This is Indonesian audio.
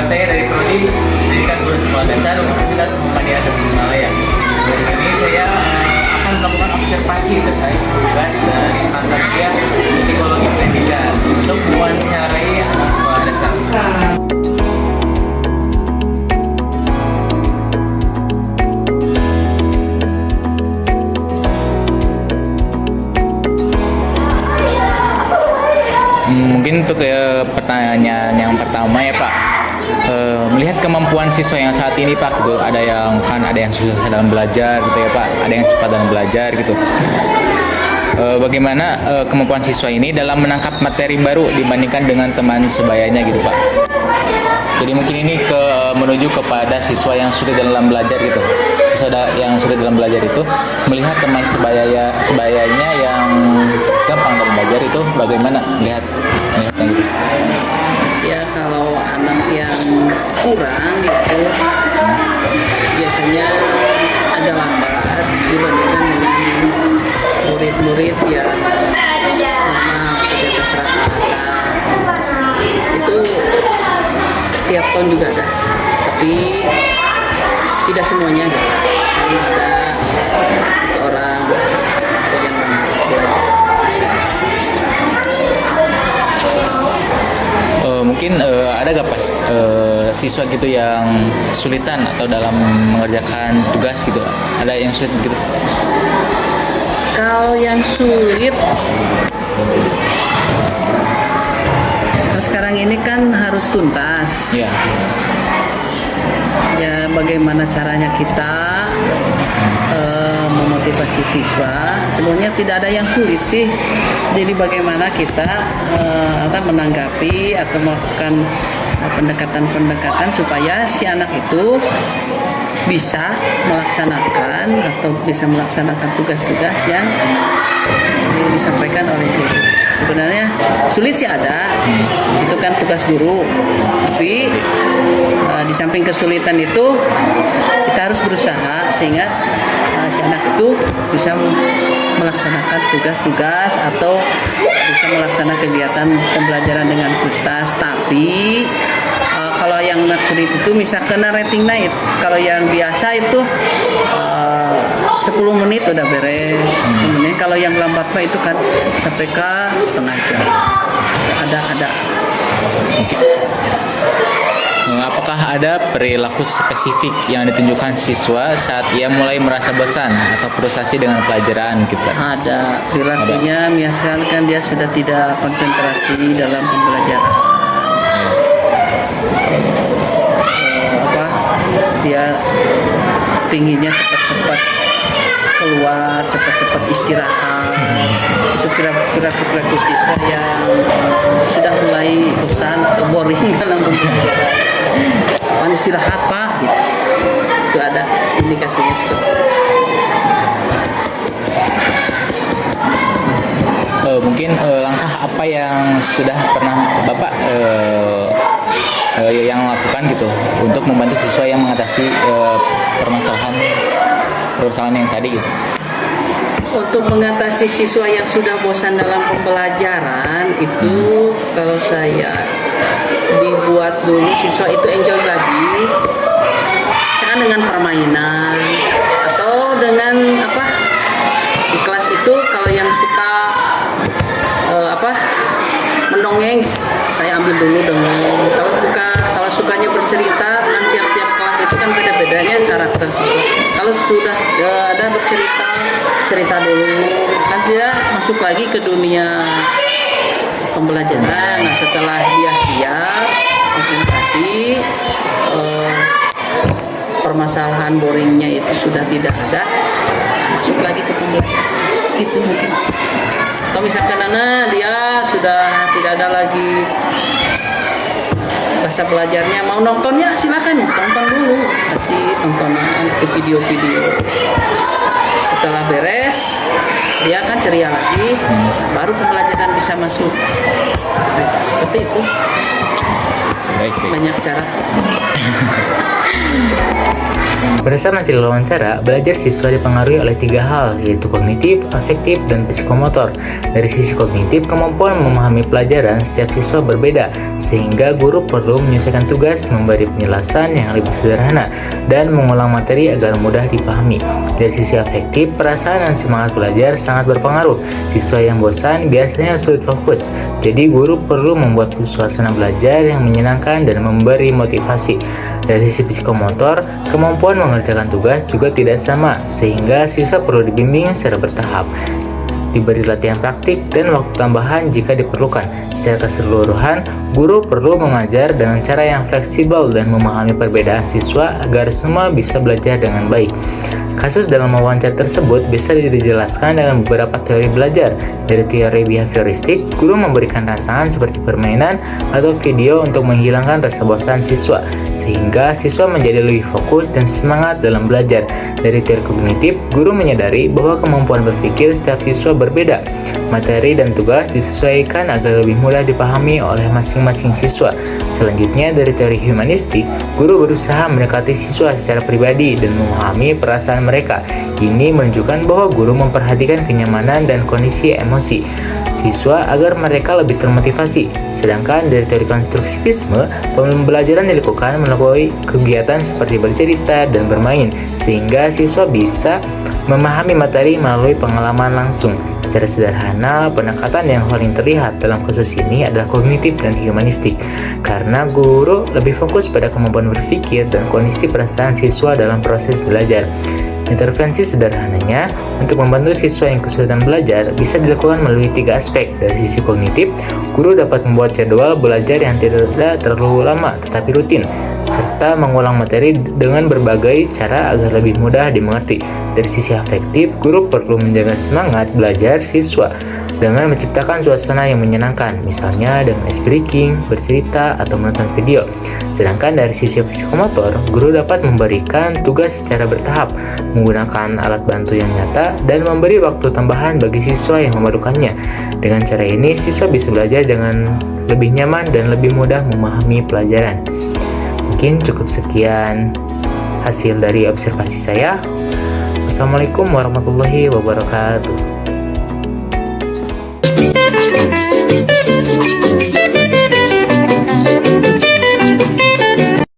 saya dari Prodi Pendidikan Guru Sekolah Dasar Universitas Muhammadiyah Tasikmalaya. Di sini saya akan melakukan observasi terkait tugas dari kantor dia psikologi pendidikan untuk mewawancarai anak sekolah dasar. Mungkin untuk pertanyaan yang pertama ya Pak, melihat kemampuan siswa yang saat ini Pak, gitu, ada yang susah dalam belajar gitu ya Pak, ada yang cepat dalam belajar gitu. Bagaimana kemampuan siswa ini dalam menangkap materi baru dibandingkan dengan teman sebayanya gitu Pak? Jadi mungkin ini menuju kepada siswa yang sulit dalam belajar gitu. Siswa yang sulit dalam belajar itu melihat teman sebayanya yang gampang dalam belajar itu bagaimana melihatnya gitu. Ya kalau anak yang kurang gitu biasanya agak lambat dibandingkan dengan murid-murid yang memang di atas rata-rata. Itu tiap tahun juga ada, tapi tidak semuanya ada. Ada orang yang belajar. Mungkin ada gak Pas siswa gitu yang kesulitan atau dalam mengerjakan tugas gitu? Ada yang sulit gitu? Kalau yang sulit, sekarang ini kan harus tuntas. Iya. Ya bagaimana caranya kita memotivasi siswa? Sebenarnya tidak ada yang sulit sih. Jadi bagaimana kita menanggapi atau melakukan pendekatan-pendekatan supaya si anak itu bisa melaksanakan tugas-tugas yang disampaikan oleh guru. Sebenarnya sulit sih ada, itu kan tugas guru. Tapi di samping kesulitan itu kita harus berusaha sehingga si anak itu bisa melaksanakan tugas-tugas atau bisa melaksanakan kegiatan pembelajaran dengan tuntas. Tapi kalau yang sulit itu misalkan rating naik, kalau yang biasa itu 10 menit udah beres. Kemudian kalau yang lambat Pak itu kan sampai ke setengah jam. Ada. Apakah ada perilaku spesifik yang ditunjukkan siswa saat ia mulai merasa bosan atau frustasi dengan pelajaran gitu? Ada perilakunya, misalkan dia sudah tidak konsentrasi dalam pembelajaran. Dia pinginnya cepat-cepat keluar, cepat-cepat istirahat. Itu perilaku siswa yang sudah mulai bosan atau boring dalam pembelajaran. Pan istirahat Pak, gitu. Itu ada indikasinya seperti itu. Mungkin langkah apa yang sudah pernah Bapak yang lakukan gitu untuk membantu siswa yang mengatasi permasalahan yang tadi gitu? Untuk mengatasi siswa yang sudah bosan dalam pembelajaran itu, kalau saya dibuat dulu siswa itu enjoy lagi, misalkan dengan permainan atau dengan di kelas itu kalau yang suka mendongeng, saya ambil dulu dongeng. Kalau sukanya bercerita, kan tiap kelas itu kan beda-bedanya karakter siswa. Kalau sudah ada cerita dulu, kan dia masuk lagi ke dunia pembelajaran. Nah setelah dia siap konsentrasi, permasalahan boringnya itu sudah tidak ada, masuk lagi ke pembelajaran. Itu mungkin. Atau misalkan dia sudah tidak ada lagi rasa belajarnya, mau nontonnya silakan tonton dulu, kasih tontonan ke video-video. Setelah beres dia akan ceria lagi, baru pembelajaran bisa masuk. Seperti itu. Baik. Banyak cara. Berdasarkan hasil wawancara, belajar siswa dipengaruhi oleh 3 hal, yaitu kognitif, afektif, dan psikomotor. Dari sisi kognitif, kemampuan memahami pelajaran setiap siswa berbeda, sehingga guru perlu menyesuaikan tugas, memberi penjelasan yang lebih sederhana, dan mengulang materi agar mudah dipahami. Dari sisi afektif, perasaan dan semangat belajar sangat berpengaruh. Siswa yang bosan biasanya sulit fokus, jadi guru perlu membuat suasana belajar yang menyenangkan dan memberi motivasi. Dari sisi psikomotor, kemampuan mengerjakan tugas juga tidak sama, sehingga siswa perlu dibimbing secara bertahap, diberi latihan praktik, dan waktu tambahan jika diperlukan. Secara keseluruhan, guru perlu mengajar dengan cara yang fleksibel dan memahami perbedaan siswa agar semua bisa belajar dengan baik. Kasus dalam wawancara tersebut bisa dijelaskan dengan beberapa teori belajar. Dari teori behavioristik, guru memberikan rangsangan seperti permainan atau video untuk menghilangkan rasa bosan siswa, sehingga siswa menjadi lebih fokus dan semangat dalam belajar. Dari teori kognitif, guru menyadari bahwa kemampuan berpikir setiap siswa berbeda. Materi dan tugas disesuaikan agar lebih mudah dipahami oleh masing-masing siswa. Selanjutnya, dari teori humanistik, guru berusaha mendekati siswa secara pribadi dan memahami perasaan mereka. Ini menunjukkan bahwa guru memperhatikan kenyamanan dan kondisi emosi siswa agar mereka lebih termotivasi. Sedangkan dari teori konstruktivisme, pembelajaran dilakukan melalui kegiatan seperti bercerita dan bermain, sehingga siswa bisa memahami materi melalui pengalaman langsung. Secara sederhana, pendekatan yang paling terlihat dalam kasus ini adalah kognitif dan humanistik, karena guru lebih fokus pada kemampuan berpikir dan kondisi perasaan siswa dalam proses belajar. Intervensi sederhananya untuk membantu siswa yang kesulitan belajar bisa dilakukan melalui 3 aspek. Dari sisi kognitif, guru dapat membuat jadwal belajar yang tidak terlalu lama tetapi rutin, serta mengulang materi dengan berbagai cara agar lebih mudah dimengerti. Dari sisi afektif, guru perlu menjaga semangat belajar siswa dengan menciptakan suasana yang menyenangkan, misalnya dengan ice breaking, bercerita, atau menonton video. Sedangkan dari sisi psikomotor, guru dapat memberikan tugas secara bertahap, menggunakan alat bantu yang nyata, dan memberi waktu tambahan bagi siswa yang memerlukannya. Dengan cara ini, siswa bisa belajar dengan lebih nyaman dan lebih mudah memahami pelajaran. Mungkin cukup sekian hasil dari observasi saya. Wassalamualaikum warahmatullahi wabarakatuh.